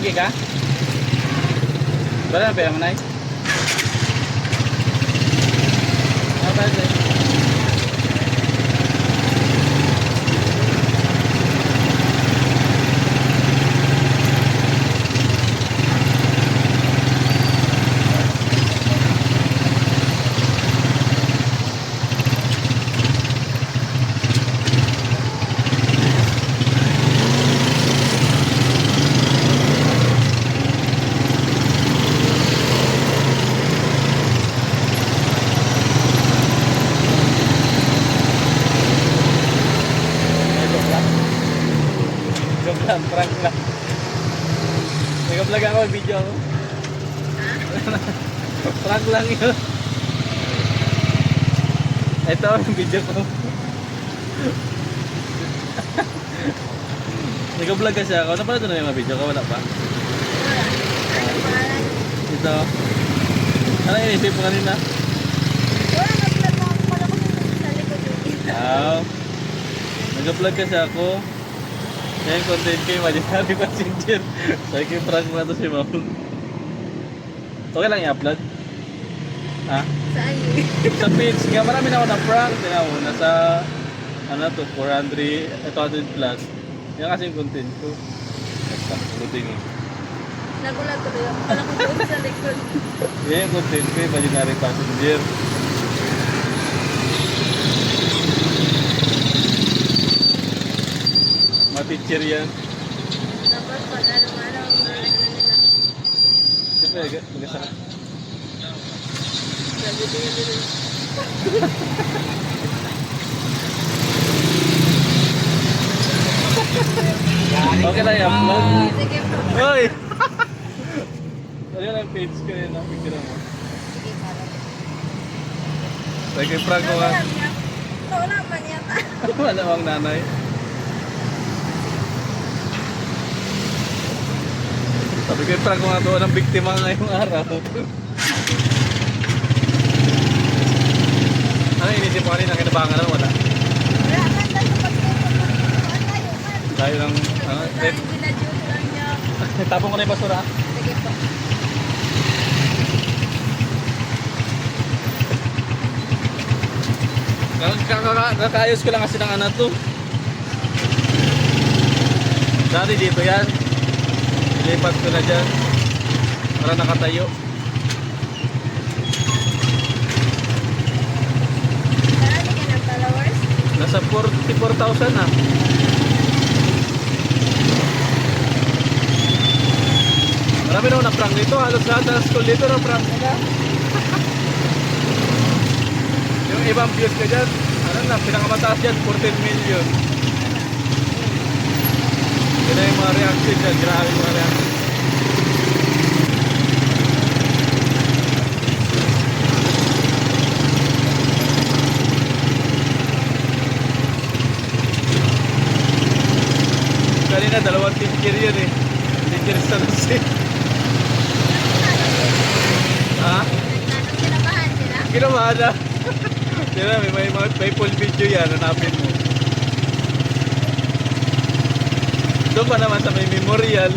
Palengke ka? Wala na pera mo, Nay? Ano ba ito? Prank lang. Nag-vlog ako, video ako. Prank lang yun. Ito ang video ko. Nag-vlog kasi ako. Napanood na yung mga video ko? Wala pa? Ito. Ano inisip mo kanina? Wala, nag-vlog mo ako pala kung sa likod yun. Nag-vlog kasi ako. Yan content ko yung imaginary passenger. Sabi ko yung prank mo na to si Mom. Okay lang i-upload? Ha? Saan yun? Sa page. Kaya marami na ako na prank. Tinaw, nasa ano to, 400, 200 plus. Yan kasi yung content ko. Basta, routine eh. Nagulat ko doon. Wala ko doon sa likod. Yan yung content ko, imaginary passenger. Teacher yan. Tapos pag ano-ano ang nila. Siyempre, mag-asakit. Sabi din. Okay lang i-upload. Sige po. Hoy! Ano yung lang page ko yun, picture mo. Sige, para. Like yung prank ko nga. Ito naman yata. Wala bang nanay. Sabi ko yung prank ko nga doon ang biktima ngayong araw. Ano inisip mo kanina? Kinabangan na wala? Wala man dahil sa pagtutunan. Tayo man. Tayo lang, Ginadyoto lang niya. tapong ko na yung basura. Sige po. Kakaayos ko lang kasi ng ano to. Dati dito yan. Lipat ko na dyan. Para nakatayo. Marami ka ng followers? Nasa 44,000 na. Marami naman na-prank dito. Halos lahat ng school dito na-prank nila. Yung ibang views ka dyan, ano na, pinakamataas dyan, 14 million. Yun na yung mga reaction dyan. Grabe yung mga reaction. Kanina, dalawang teacher yun eh. Teacher sa Lucy. Ha? Nagtanong kinabahan sila? Kinabahan na. Tira, may full video yan. Hanapin mo. Doon pa naman sa may memorial.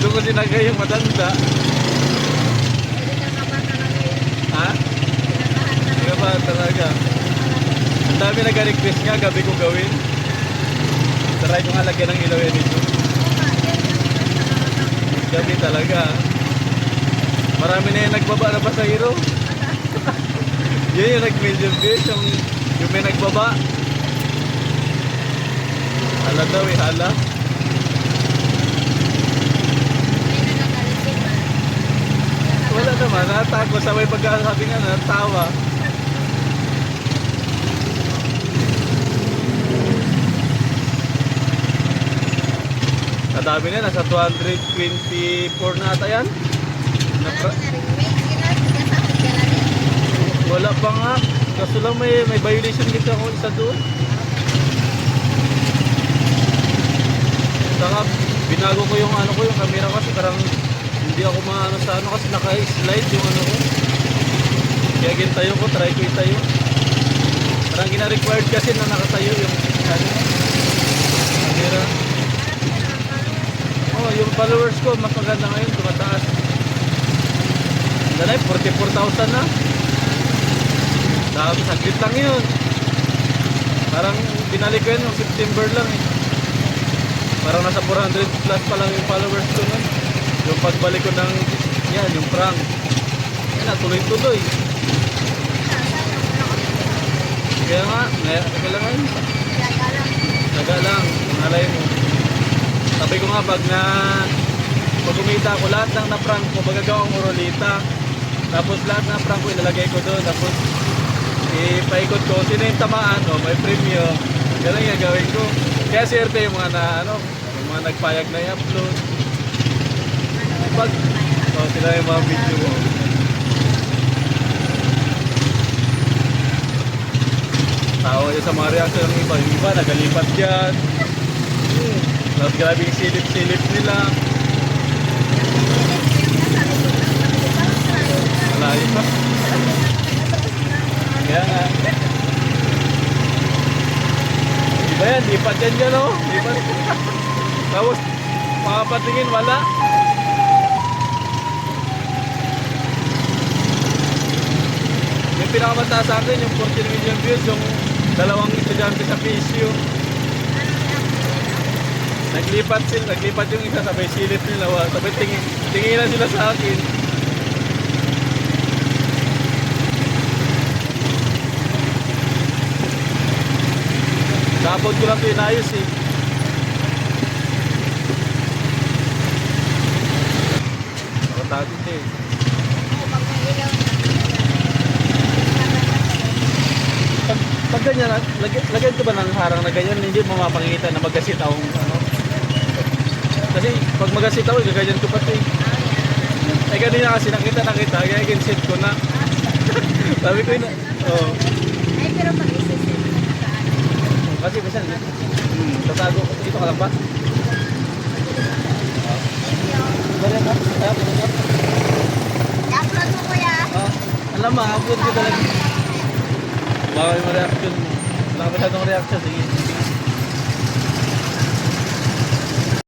Doon ko sinagay yung matanda. Pwede kakabahan talaga yun. Ha? Kinabahan talaga. Kinabahan talaga. Ang dami nag-request nga, gabi ko gawin. Try ko nga lagyan ng ilaw yan dito. Gabi talaga. Marami na yung nagbaba na pasahero. Yun yung nag-million views, yung may nagbaba. Hala daw eh, hala. May nagagalit din ba? Wala naman, natago. Sabay pagkasabi nga, natawa. Kadami na, nasa 224 na ata yan. Marami na rin. May ginasakit ka na din. Wala pa nga. Kaso lang may violation dito ako isa doon. Saka binago ko yung ano ko, yung camera kasi parang hindi ako maano sa ano kasi naka-slide yung ano ko. Kaya gintayo ko, try ko itayo. Parang gina-required kasi na nakatayo yung ano, camera. Oh, yung followers ko, mas maganda ngayon, tumataas. Ganay, 44,000 na. Dami, saglit lang yun. Parang binalik ko yun yung September lang eh. Parang nasa 400 plus pa lang yung followers ko nun. Yung pagbalik ko ng, yan, yung prank. Yan na, tuloy-tuloy. Kaya nga, kailangan. Taga lang, malay mo. Sabi ko nga, pag kumita ako, lahat ng na-prank ko, magagawa akong urolita. Tapos lahat ng prank ko, ilalagay ko doon. Tapos, ipaikot ko. Sino yung tamaan, o may premium. Ganun yung gagawin ko. Kaya swerte yung mga yung mga nagpayag na i-upload. Sila yung mga video mo. Tawa niya sa mga reaction ng iba. Yung iba, nagalipat dyan. Tapos grabe yung silip-silip nila. Malayo pa. Kaya nga. Iba yan, lipat yan dyan o. Lipat. Tapos, makapatingin, wala. Yung pinakamata sa akin, yung 14 million views, yung dalawang estudyante sa PSU. Naglipat yung isa, sabay silip nila, sabay tinginan sila sa akin. Kapod ko lang ito inayos eh. Nakatago ito eh. Pag ganyan, lagyan ko ba ng harang na ganyan, hindi mo mapakikita na magkasitaw ano. Kasi pag magkasitaw, gaganyan ko pa ito eh. Eh kanina kasi nakita, kaya ginset ko na. Sabi ko yun na, oh. Ay, pero pag-isip Kasi bisan, tatago, dito ka lang ba? Balik ka, i-upload mo kuya. alam mo, upload ko talaga. Bawal mo reaction mo. Wala ka masyadong reaction, sige.